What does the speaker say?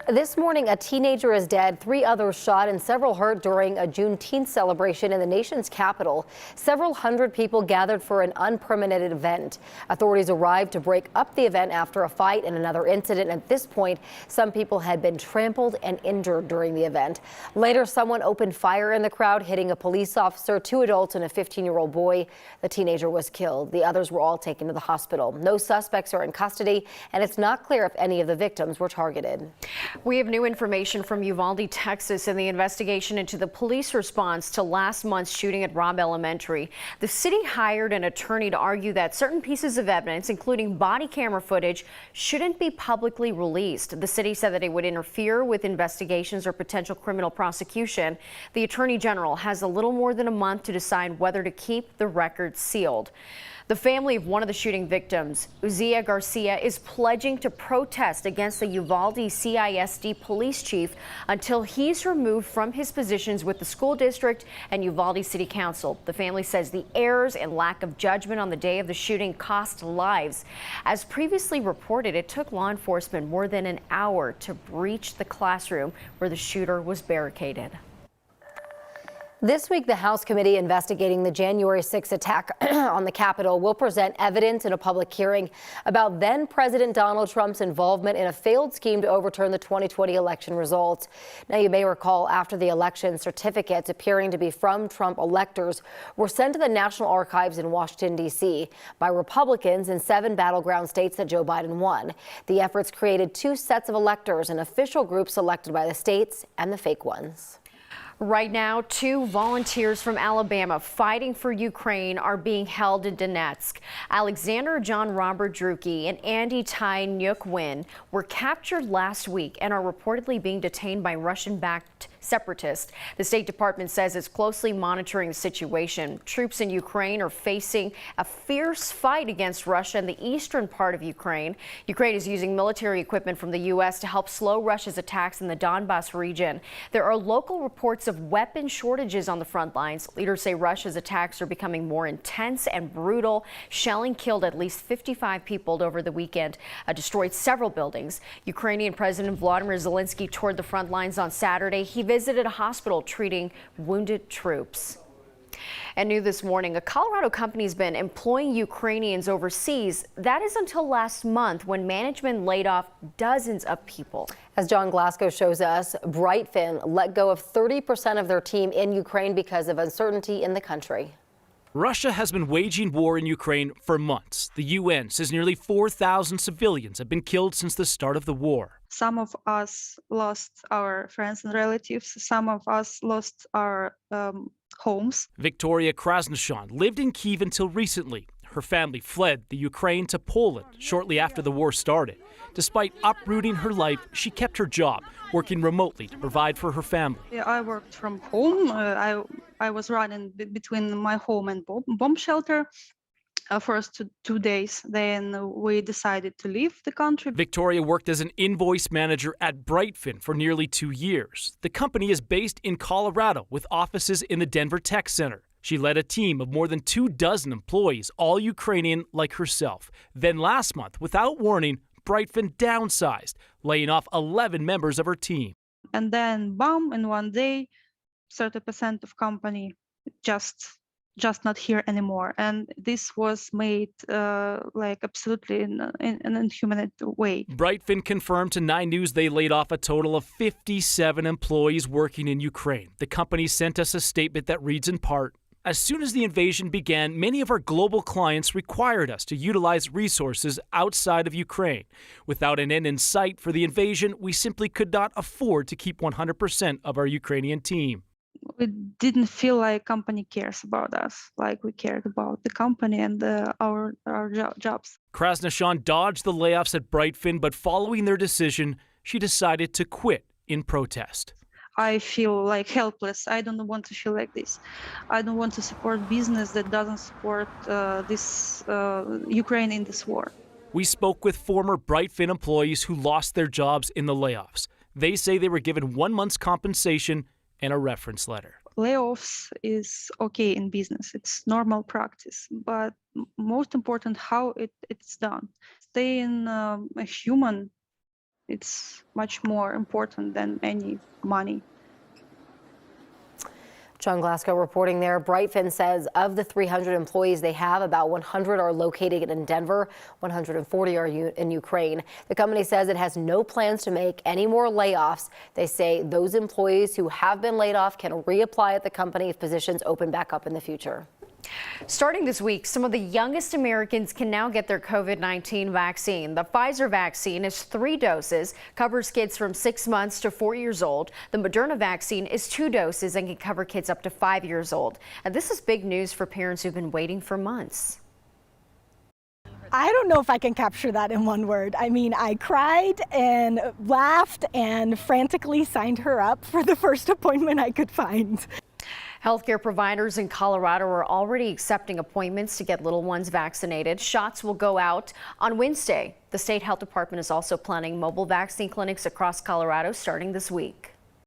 This morning, a teenager is dead, 3 others shot, and several hurt during a Juneteenth celebration in the nation's capital. Several hundred people gathered for an unpermitted event. Authorities arrived to break up the event after a fight and another incident. At this point, some people had been trampled and injured during the event. Later, someone opened fire in the crowd, hitting a police officer, 2 adults, and a 15-year-old boy. The teenager was killed. The others were all taken to the hospital. No suspects are in custody, and it's not clear if any of the victims were targeted. We have new information from Uvalde, Texas, in the investigation into the police response to last month's shooting at Robb Elementary. The city hired an attorney to argue that certain pieces of evidence, including body camera footage, shouldn't be publicly released. The city said that it would interfere with investigations or potential criminal prosecution. The Attorney General has a little more than a month to decide whether to keep the records sealed. The family of one of the shooting victims, Uzia Garcia, is pledging to protest against the Uvalde CISD police chief until he's removed from his positions with the school district and Uvalde City Council. The family says the errors and lack of judgment on the day of the shooting cost lives. As previously reported, it took law enforcement more than an hour to breach the classroom where the shooter was barricaded. This week, the House committee investigating the January 6th attack on the Capitol will present evidence in a public hearing about then-President Donald Trump's involvement in a failed scheme to overturn the 2020 election results. Now, you may recall after the election, certificates appearing to be from Trump electors were sent to the National Archives in Washington, D.C. by Republicans in 7 battleground states that Joe Biden won. The efforts created 2 sets of electors, an official group selected by the states and the fake ones. Right now, 2 volunteers from Alabama fighting for Ukraine are being held in Donetsk. Alexander John Robert Druki and Andy Tai Nyuk Win were captured last week and are reportedly being detained by Russian-backed separatists. The State Department says it's closely monitoring the situation. Troops in Ukraine are facing a fierce fight against Russia in the eastern part of Ukraine. Ukraine is using military equipment from the U.S. to help slow Russia's attacks in the Donbas region. There are local reports of weapon shortages on the front lines. Leaders say Russia's attacks are becoming more intense and brutal. Shelling killed at least 55 people over the weekend, destroyed several buildings. Ukrainian President Volodymyr Zelensky toured the front lines on Saturday. He visited a hospital treating wounded troops. And new this morning, a Colorado company has been employing Ukrainians overseas. That is until last month when management laid off dozens of people. As John Glasgow shows us, Brightfin let go of 30% of their team in Ukraine because of uncertainty in the country. Russia has been waging war in Ukraine for months. The UN says nearly 4,000 civilians have been killed since the start of the war. Some of us lost our friends and relatives. Some of us lost our homes. Victoria Krasnashon lived in Kyiv until recently. Her family fled the Ukraine to Poland shortly after the war started. Despite uprooting her life, she kept her job, working remotely to provide for her family. I worked from home. I was running between my home and bomb shelter. First 2 days, then we decided to leave the country. Victoria worked as an invoice manager at Brightfin for nearly 2 years. The company is based in Colorado with offices in the Denver Tech Center. She led a team of more than 24 employees, all Ukrainian like herself. Then last month, without warning, Brightfin downsized, laying off 11 members of her team. And then, bam, in one day, 30% of company just not here anymore. And this was made absolutely in an inhuman way. Brightfin confirmed to 9 News they laid off a total of 57 employees working in Ukraine. The company sent us a statement that reads in part, "As soon as the invasion began, many of our global clients required us to utilize resources outside of Ukraine. Without an end in sight for the invasion, we simply could not afford to keep 100% of our Ukrainian team." We didn't feel like company cares about us, like we cared about the company and our jobs. Krasnashon dodged the layoffs at Brightfin, but following their decision, she decided to quit in protest. I feel like helpless. I don't want to feel like this. I don't want to support business that doesn't support Ukraine in this war. We spoke with former Brightfin employees who lost their jobs in the layoffs. They say they were given 1 month's compensation and a reference letter. Layoffs is okay in business. It's normal practice. But most important, how it's done. Staying a human It's much more important than any money. John Glasgow reporting there. Brightfin says of the 300 employees they have, about 100 are located in Denver, 140 are in Ukraine. The company says it has no plans to make any more layoffs. They say those employees who have been laid off can reapply at the company if positions open back up in the future. Starting this week, some of the youngest Americans can now get their COVID-19 vaccine. The Pfizer vaccine is 3 doses, covers kids from 6 months to 4 years old. The Moderna vaccine is 2 doses and can cover kids up to 5 years old. And this is big news for parents who've been waiting for months. I don't know if I can capture that in one word. I mean, I cried and laughed and frantically signed her up for the first appointment I could find. Healthcare providers in Colorado are already accepting appointments to get little ones vaccinated. Shots will go out on Wednesday. The state health department is also planning mobile vaccine clinics across Colorado starting this week.